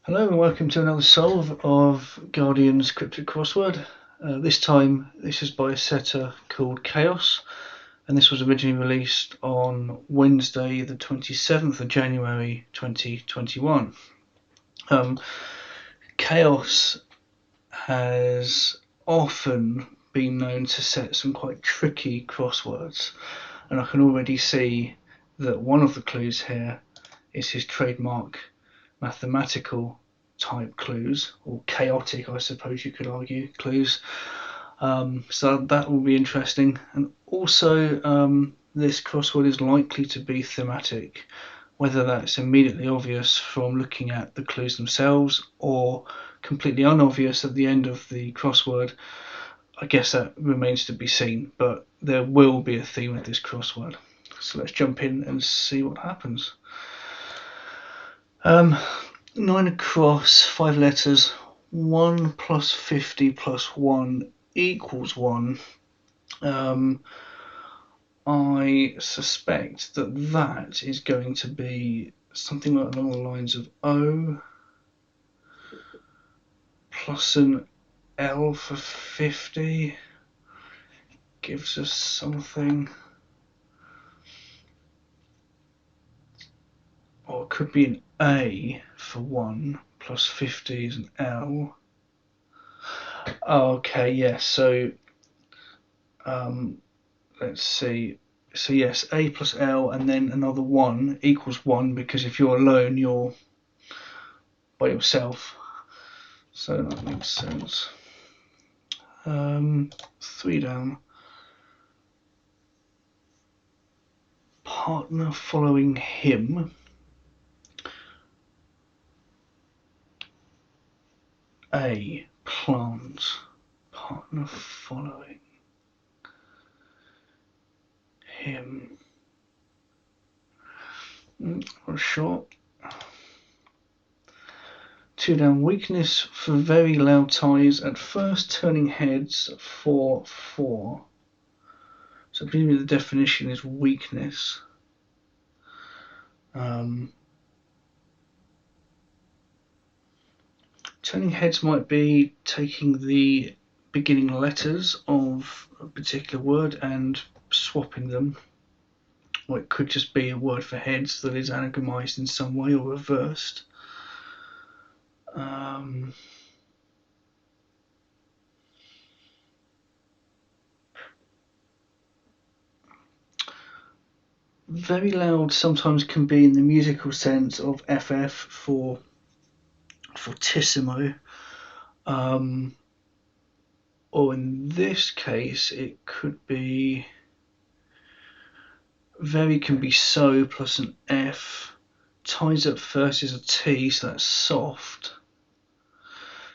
Hello and welcome to another solve of Guardian's Cryptic Crossword. This time this is by a setter called Qaos, and this was originally released on Wednesday the 27th of January 2021. Qaos has often been known to set some quite tricky crosswords, and I can already see that one of the clues here is his trademark mathematical type clues, or chaotic, I suppose you could argue, clues. So that will be interesting. And also, this crossword is likely to be thematic, whether that's immediately obvious from looking at the clues themselves or completely unobvious at the end of the crossword. I guess that remains to be seen, but there will be a theme with this crossword. So let's jump in and see what happens. 9 across, 5 letters, 1 plus 50 plus 1 equals 1. I suspect that is going to be something along the lines of O plus an L for 50 gives us something. Or it could be an A for 1 plus 50 is an L. Okay, yes, so let's see. So yes, A plus L and then another 1 equals 1, because if you're alone, you're by yourself. So that makes sense. 3 down. Partner following him. A, plant. Partner following him. Not sure. 2 down. Weakness for very loud ties at first turning heads for 4. So presumably the definition is weakness. Turning heads might be taking the beginning letters of a particular word and swapping them, or it could just be a word for heads that is anagrammized in some way or reversed. Very loud sometimes can be in the musical sense of FF for fortissimo, or in this case it could be very can be so plus an F. Ties up first is a T, so that's soft.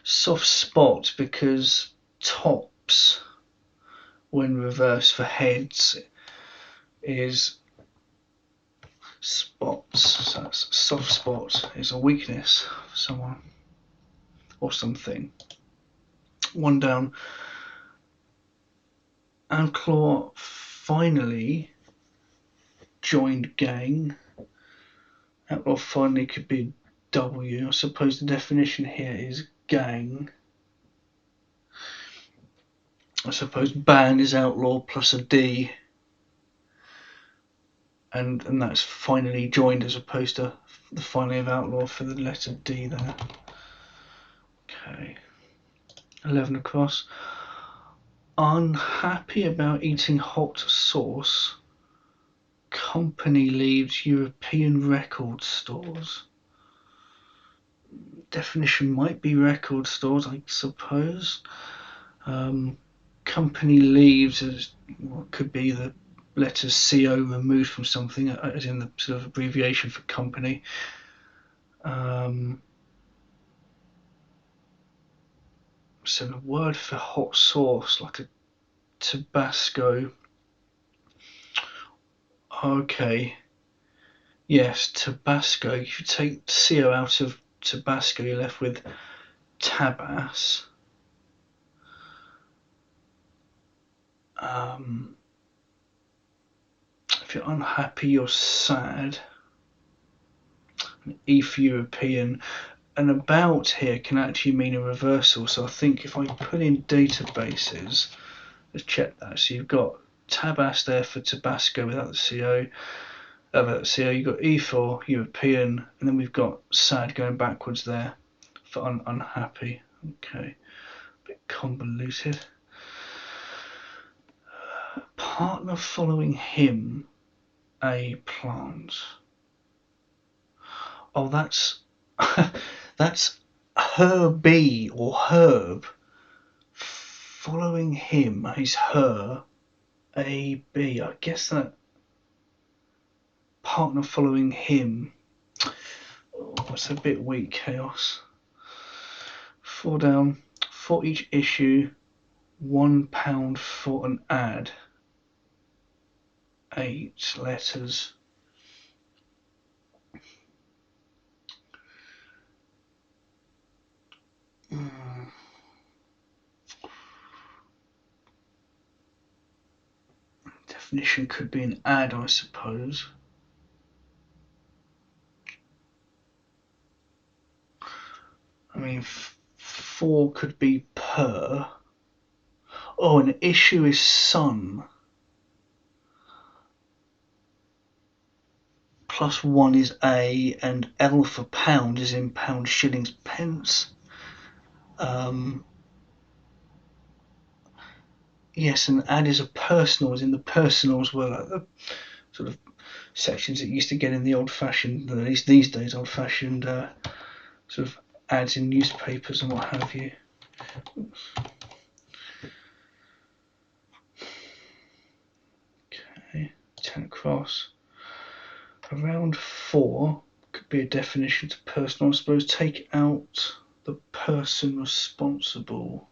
Soft spot, because tops when reversed for heads is spots, so that's soft spot is a weakness for someone or something. 1 down. Outlaw finally joined gang. Outlaw finally could be W. I suppose the definition here is gang. I suppose band is outlaw plus a D, and that's finally joined as opposed to the finally of outlaw for the letter D there. Okay. 11 across. Unhappy about eating hot sauce. Company leaves European record stores. Definition might be record stores, I suppose. Company leaves as what could be the letters CO removed from something, as in the sort of abbreviation for company. So the word for hot sauce, like a Tabasco. Okay. Yes, Tabasco. If you take CO out of Tabasco, you're left with Tabas. If you're unhappy, you're sad. E for European. an about here can actually mean a reversal. So I think if I put in databases, let's check that. So you've got Tabas there for Tabasco without the CO. CO, you've got E for European, and then we've got sad going backwards there for unhappy. Okay, a bit convoluted. Partner following him, a plant. Oh, that's that's Herbie or Herb. Following him is her, a B. I guess that partner following him. Oh, that's a bit weak, Chaos. 4 down. For each issue, £1 for an ad. 8 letters. Definition could be an ad, I suppose. I mean, 4 could be per. Oh, an issue is son. Plus 1 is A, and L for pound is in pounds, shillings, pence. Yes, and ad is a personal, as in the personals were like the sort of sections that you used to get in the old-fashioned, at least these days, old-fashioned sort of ads in newspapers and what have you. Oops. Okay, 10 across. Around 4 could be a definition to personal, I suppose. Take out the person responsible.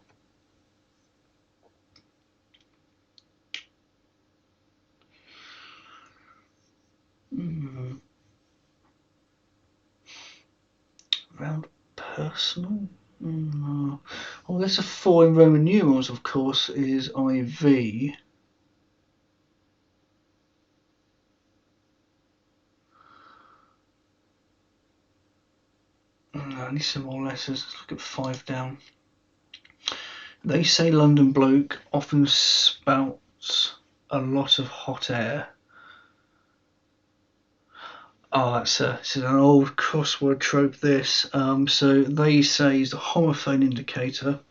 Around personal? Oh, there's a 4 in Roman numerals, of course, is IV. I need some more letters. Let's look at 5 down. They say London bloke often spouts a lot of hot air. Oh, this is an old crossword trope, this. So they say is the homophone indicator,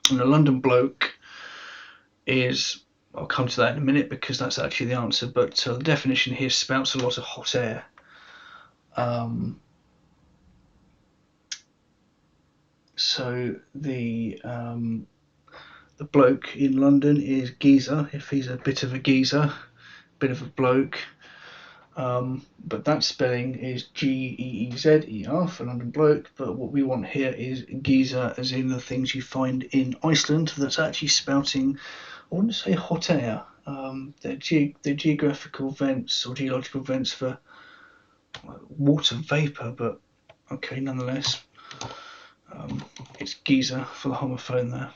and a London bloke is, I'll come to that in a minute because that's actually the answer, but the definition here, spouts a lot of hot air. So the bloke in London is geezer, if he's a bit of a geezer, bit of a bloke. But that spelling is Geezer for London bloke, but what we want here is geezer, as in the things you find in Iceland that's actually spouting, I wouldn't say hot air, they're geographical vents or geological vents for water vapour, but okay, nonetheless, it's geezer for the homophone there.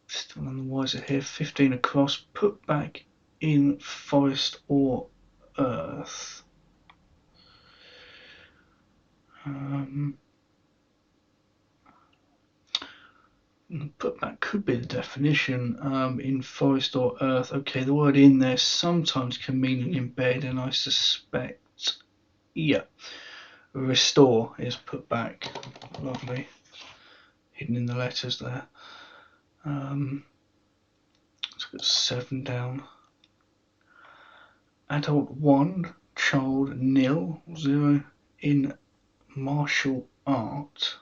Still none the wiser here. 15 across, put back in forest or earth. Put back could be the definition, in forest or earth. Okay, the word in there sometimes can mean embed, and I suspect, yeah, restore is put back. Lovely, hidden in the letters there. Let's get 7 down. Adult 1, child 0 in martial art.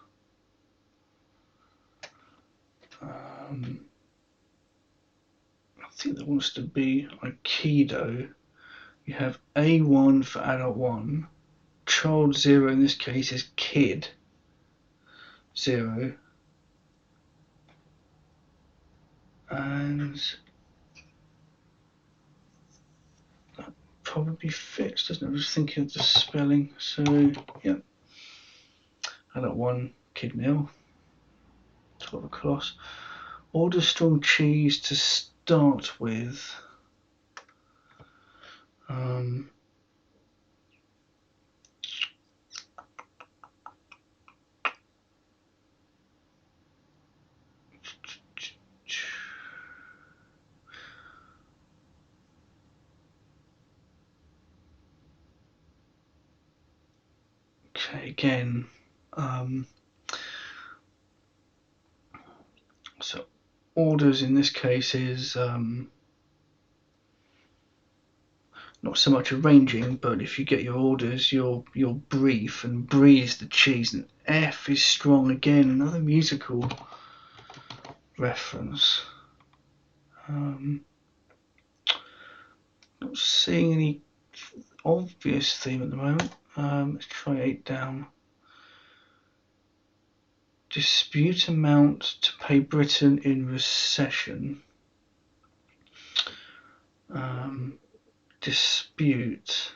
I think that wants to be Aikido. You have A1 for adult 1, child 0 in this case is kid 0, and that probably fits, doesn't it? I was thinking of the spelling, so yeah. Adult 1, kid 0, 12 across. Order strong cheese to start with. Okay, again, so orders in this case is not so much arranging, but if you get your orders, you're brief, and brie is the cheese, and F is strong. Again, another musical reference. Not seeing any obvious theme at the moment. Let's try 8 down. Dispute amount to pay Britain in recession. Dispute.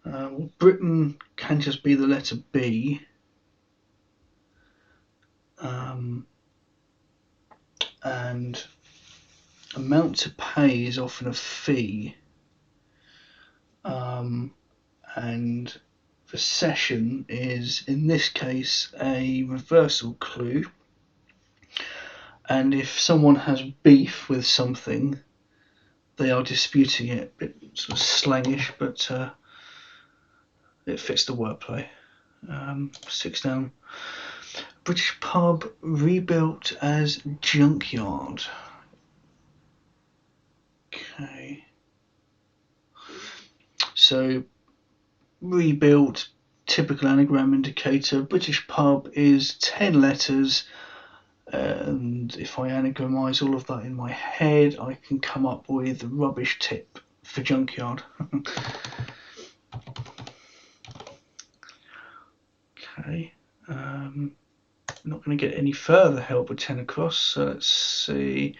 Well, Britain can just be the letter B. And amount to pay is often a fee. And recession is, in this case, a reversal clue. And if someone has beef with something, they are disputing it. A bit sort of slangish, but it fits the wordplay. 6 down. British pub rebuilt as junkyard. Okay. So rebuilt, typical anagram indicator. British pub is 10 letters. And if I anagramize all of that in my head, I can come up with a rubbish tip for junkyard. Okay. Not going to get any further help with 10 across, so let's see.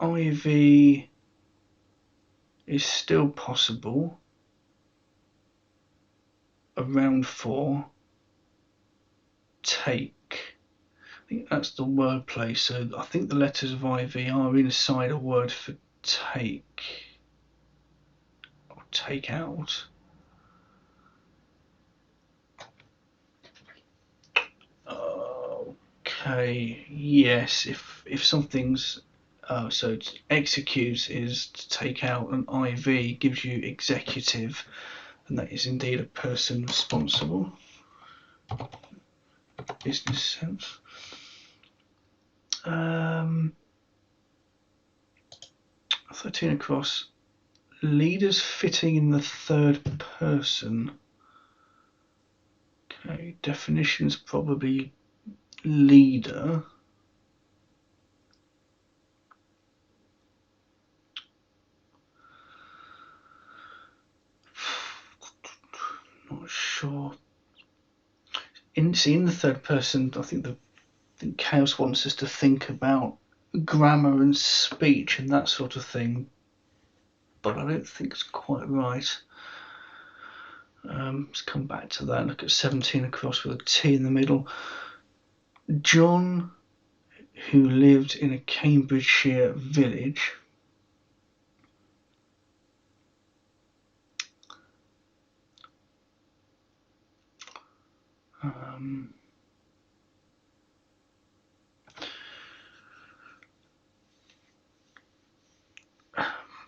IV is still possible. Around 4. Take. I think that's the wordplay, so I think the letters of IV are inside a word for take or take out. Okay, yes, if something's so execute is to take out, and IV gives you executive, and that is indeed a person responsible. Business sense. 13 across. Leaders fitting in the third person. Okay, definition's probably leader. Not sure. In the third person, I think Qaos wants us to think about grammar and speech and that sort of thing, but I don't think it's quite right. Let's come back to that. Look at 17 across with a T in the middle. John, who lived in a Cambridgeshire village.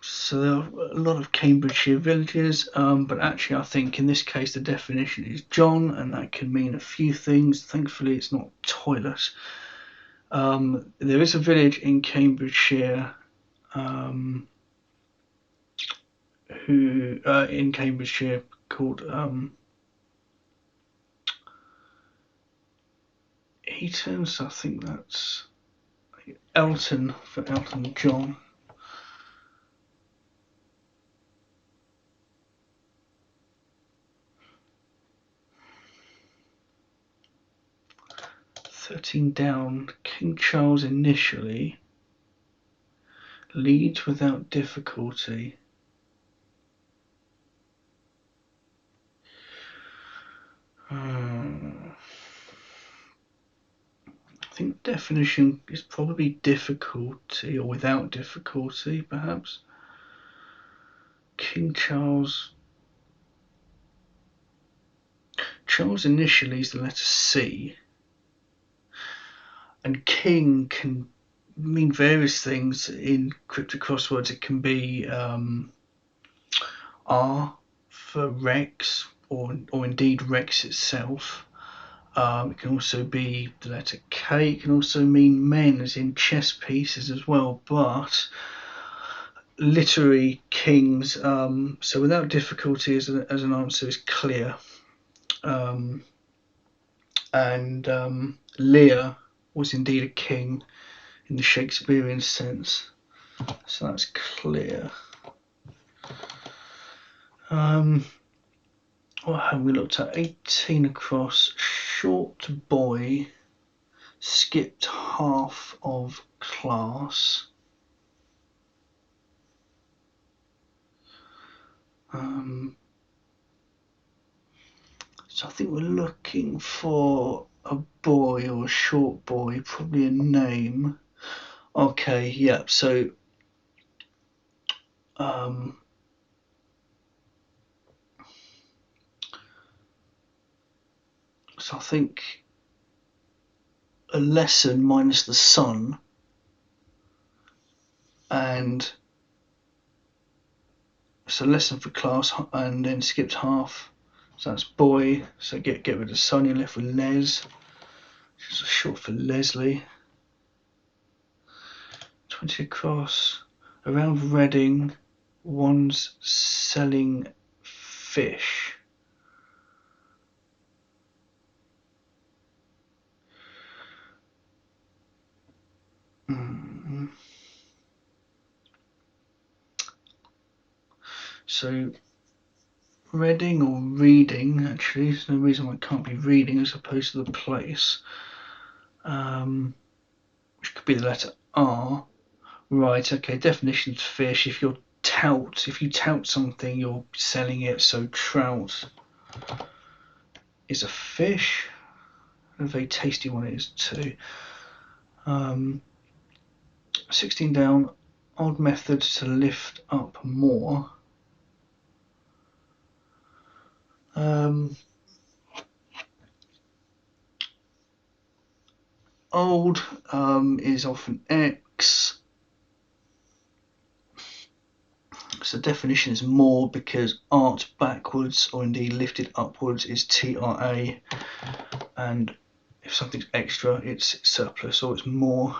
So there are a lot of Cambridgeshire villages, but actually I think in this case the definition is John, and that can mean a few things. Thankfully it's not toilet. There is a village in Cambridgeshire called Eton, so I think that's Elton for Elton John. Down. King Charles initially leads without difficulty. I think definition is probably difficulty or without difficulty, perhaps. King Charles. Charles initially is the letter C, and king can mean various things in cryptic crosswords. It can be R for Rex, or indeed Rex itself. It can also be the letter K. It can also mean men, as in chess pieces as well, but literary kings. So without difficulty, as an answer is clear. And Lear was indeed a king in the Shakespearean sense. So that's clear. What have we looked at? 18 across. Short boy skipped half of class. So I think we're looking for a boy or a short boy, probably a name. Okay, yeah. So I think a lesson minus the sun, and so lesson for class, and then skipped half. So that's boy. So get rid of the sun. You're left with Les, which is short for Leslie. 20 across. Around Reading, one's selling fish. So Reading or reading, actually, there's no reason why it can't be reading as opposed to the place. Which could be the letter R. Right, okay, definition of fish. If you tout something, you're selling it. So trout is a fish. A very tasty one it is too. 16 down, odd method to lift up more. Old is often X. So definition is more, because art backwards or indeed lifted upwards is TRA, and if something's extra, it's surplus or it's more.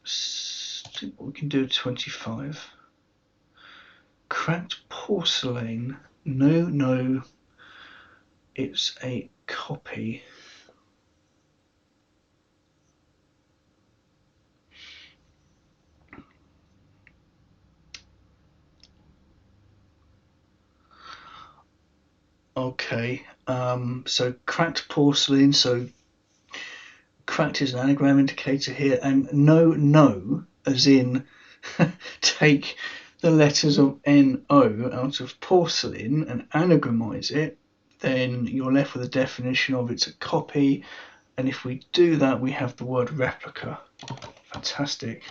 See what we can do. 25. Cracked porcelain. No, it's a copy. Okay, so cracked porcelain, so cracked is an anagram indicator here, and no, as in take the letters of NO out of porcelain and anagramize it, then you're left with a definition of it's a copy, and if we do that, we have the word replica. Fantastic.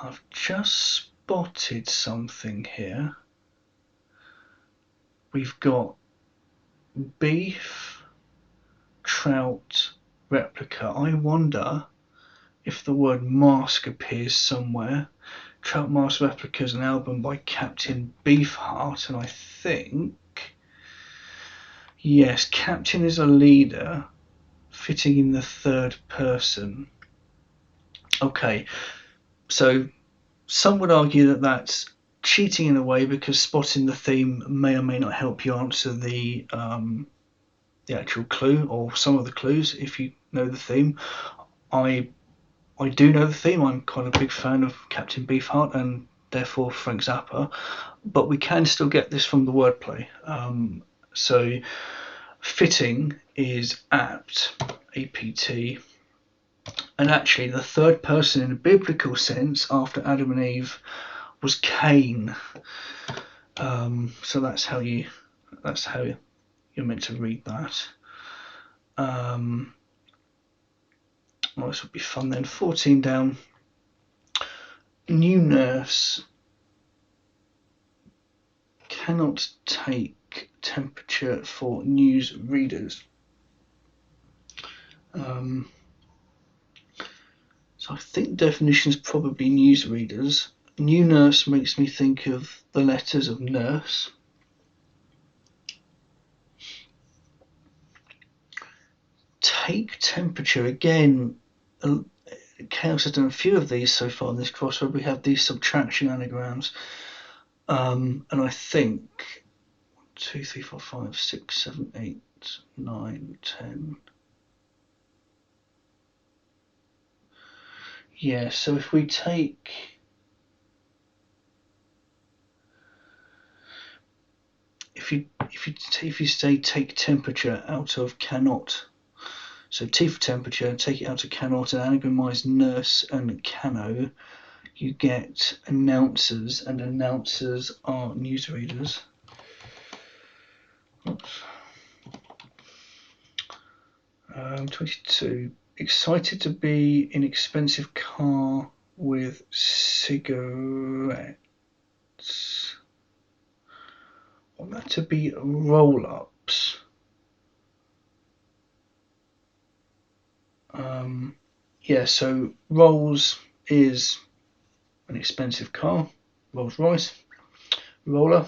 I've just spotted something here. We've got beef, trout, replica. I wonder if the word mask appears somewhere. Trout Mask Replica is an album by Captain Beefheart, and I think, yes, Captain is a leader, fitting in the third person. Okay, so some would argue that that's cheating in a way, because spotting the theme may or may not help you answer the actual clue, or some of the clues if you know the theme. I do know the theme. I'm quite a big fan of Captain Beefheart and therefore Frank Zappa, but we can still get this from the wordplay. So fitting is apt, APT, and actually the third person in a biblical sense after Adam and Eve was Cain. So that's how you're meant to read that. Well, this would be fun then. 14 down. New nurse. cannot take temperature for news readers. So I think definition is probably news readers. New nurse makes me think of the letters of nurse. Take temperature, again, Qaos has done a few of these so far in this crossword. We have these subtraction anagrams, and I think 1, 2, 3, 4, 5, 6, 7, 8, 9, 10. Yeah, so if we take if you say take temperature out of cannot, so T for temperature, take it out of cannot and anagramize nurse and cano, you get announcers, and announcers are newsreaders. Oops. 22. Excited to be in expensive car with cigarettes. I want that to be roll-ups. Yeah, so rolls is an expensive car, Rolls Royce, roller,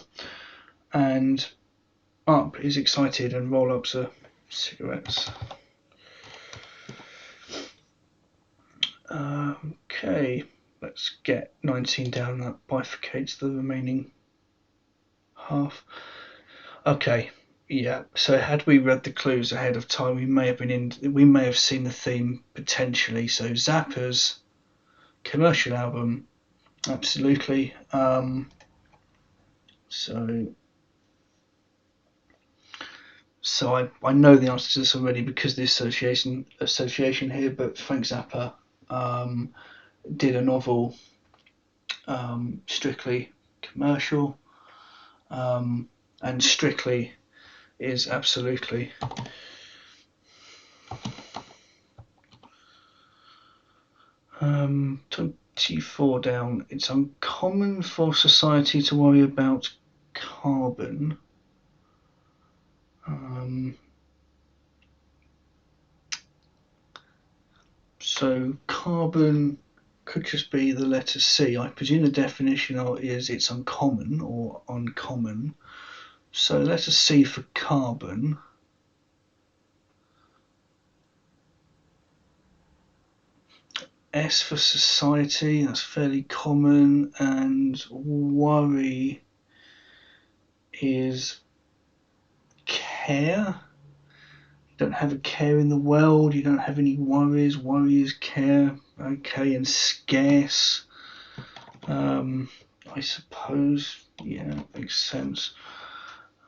and up is excited, and roll-ups are cigarettes. Okay, let's get 19 down. That bifurcates the remaining half. Okay, yeah. So had we read the clues ahead of time, we may have seen the theme potentially. So Zappa's commercial album, absolutely. So I know the answer to this already because the association here. But Frank Zappa did a novel, strictly commercial, and strictly is absolutely. 24 down. It's uncommon for society to worry about carbon. So carbon could just be the letter C. I presume the definition is it's uncommon or uncommon. So letter C for carbon. S for society, that's fairly common, and worry is care. You don't have a care in the world, you don't have any worries. Worry is care. Okay, and scarce, I suppose, yeah, makes sense.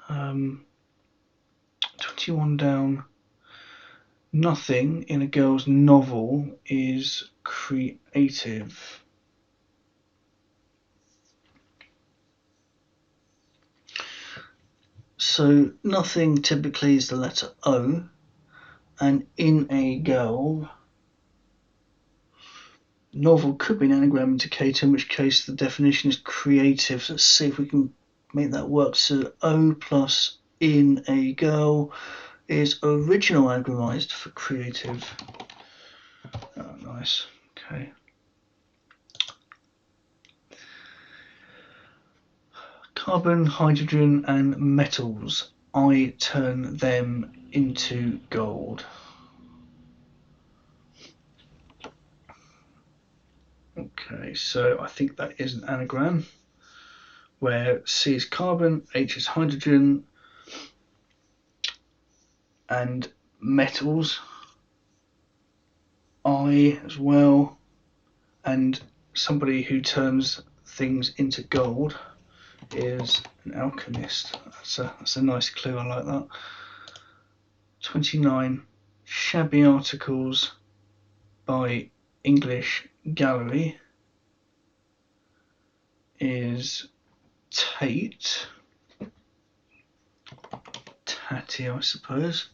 21 down. Nothing in a girl's novel is creative. So nothing typically is the letter O, and in a girl, novel could be an anagram indicator, in which case the definition is creative. So let's see if we can make that work. So O plus in a girl is original anagramized for creative. Oh, nice. Okay. Carbon, hydrogen, and metals. I turn them into gold. Okay, so I think that is an anagram where C is carbon, H is hydrogen, and metals, I as well, and somebody who turns things into gold is an alchemist. That's a nice clue, I like that. 29. Shabby articles by English Gallery is Tate. Tatty, I suppose.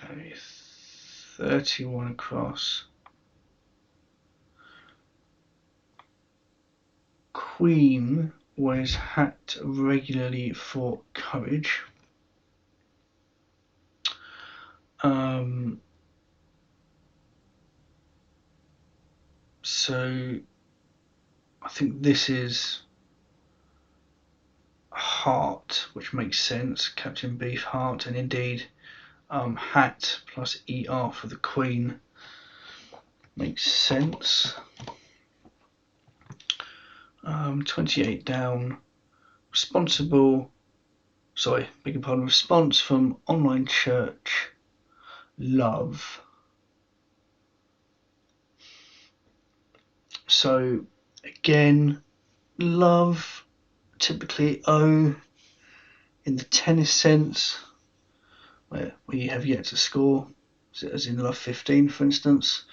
Okay, 31 across. queen wears hat regularly for courage. So I think this is heart, which makes sense, Captain Beef heart, and indeed hat plus ER for the queen makes sense. 28 down, response from online church, love. So again, love, typically O in the tennis sense, where we have yet to score, as in love 15 for instance.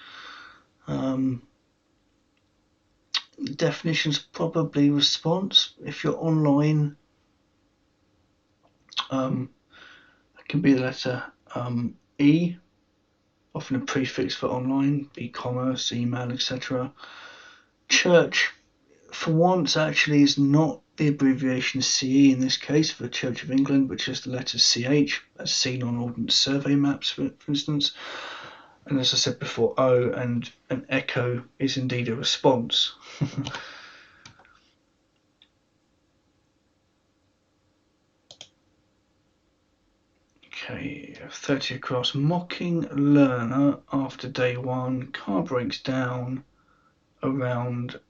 The definition's probably response. If you're online, it can be the letter E, often a prefix for online, e-commerce, email, etc. Church, for once, actually is not the abbreviation CE in this case for the Church of England, but just the letter CH, as seen on Ordnance Survey maps, for instance. And as I said before, O and an echo is indeed a response. Okay, 30 across. Mocking learner after day one. Car breaks down around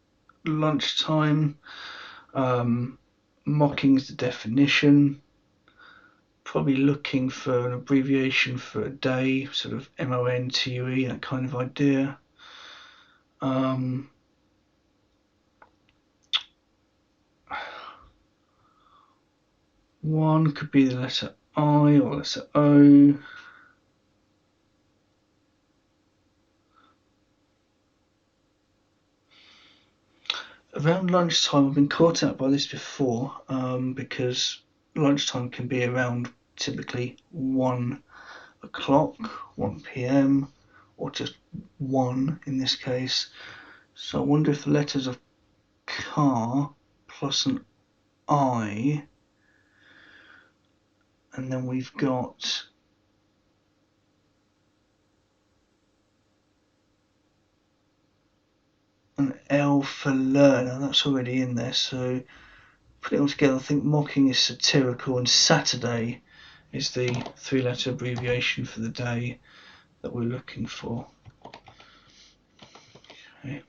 lunchtime. Mocking's the definition. Probably looking for an abbreviation for a day, sort of MONTUE, that kind of idea. One could be the letter I or letter O. Around lunchtime, I've been caught out by this before, because lunchtime can be around typically 1 o'clock, 1 p.m, or just 1 in this case. So I wonder if the letters of car plus an I, and then we've got an L for learner, that's already in there. So put it all together, I think mocking is satirical and Saturday is the 3-letter abbreviation for the day that we're looking for. Okay.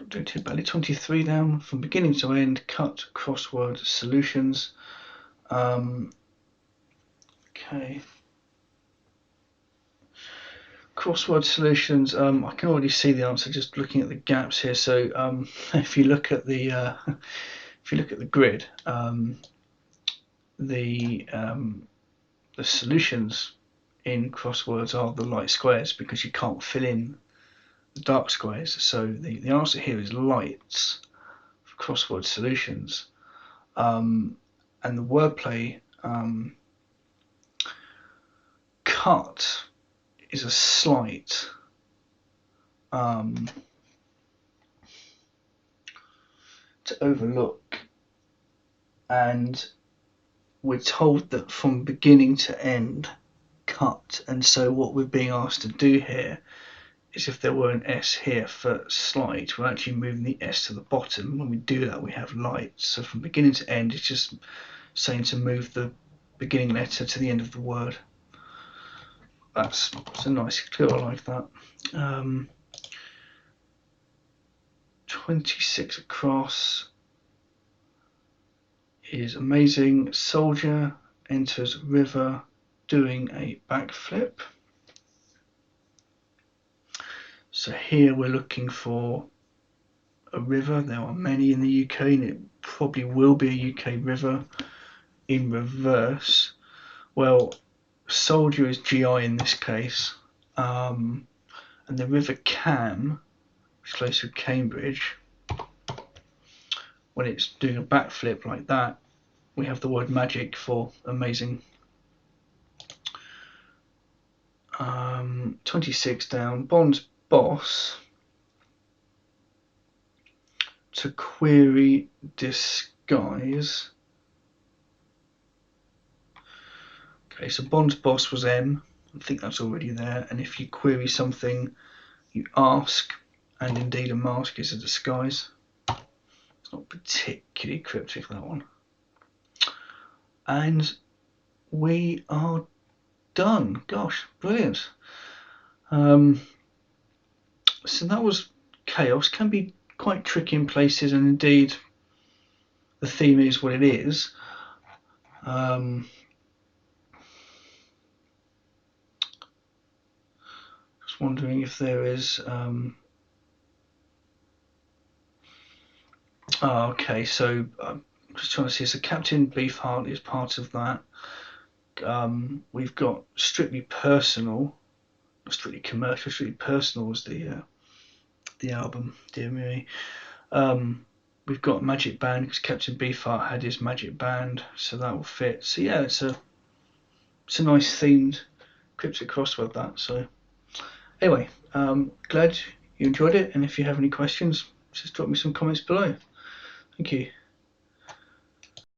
Not doing too badly. 23 down, from beginning to end, cut crossword solutions. Okay. Crossword solutions. I can already see the answer just looking at the gaps here. So if you look at the grid, the solutions in crosswords are the light squares because you can't fill in the dark squares. So the answer here is lights for crossword solutions. And the wordplay, cut is a slight. To overlook, and we're told that from beginning to end, cut, and so what we're being asked to do here is, if there were an S here for slight, we're actually moving the S to the bottom. When we do that, we have light. So from beginning to end, it's just saying to move the beginning letter to the end of the word. That's a nice clue, I like that. 26 across is amazing. Soldier enters river doing a backflip. So here we're looking for a river. There are many in the UK, and it probably will be a UK river in reverse. Well, soldier is GI in this case, and the river Cam, which flows through Cambridge. When it's doing a backflip like that, we have the word magic for amazing. 26 down. Bond's boss to query disguise. Okay, so Bond's boss was M. I think that's already there. And if you query something, you ask, and indeed a mask is a disguise. It's not particularly cryptic, that one. And we are done. Gosh, brilliant. So that was Chaos. Can be quite tricky in places, and indeed the theme is what it is. Just wondering if there is. Okay, so I'm just trying to see. So Captain Beefheart is part of that. We've got Strictly Personal, not Strictly Commercial. Strictly Personal was the album. Dear me. We've got Magic Band because Captain Beefheart had his Magic Band, so that will fit. So yeah, it's a nice themed cryptic crossword, that. So anyway, glad you enjoyed it, and if you have any questions, just drop me some comments below. Thank you.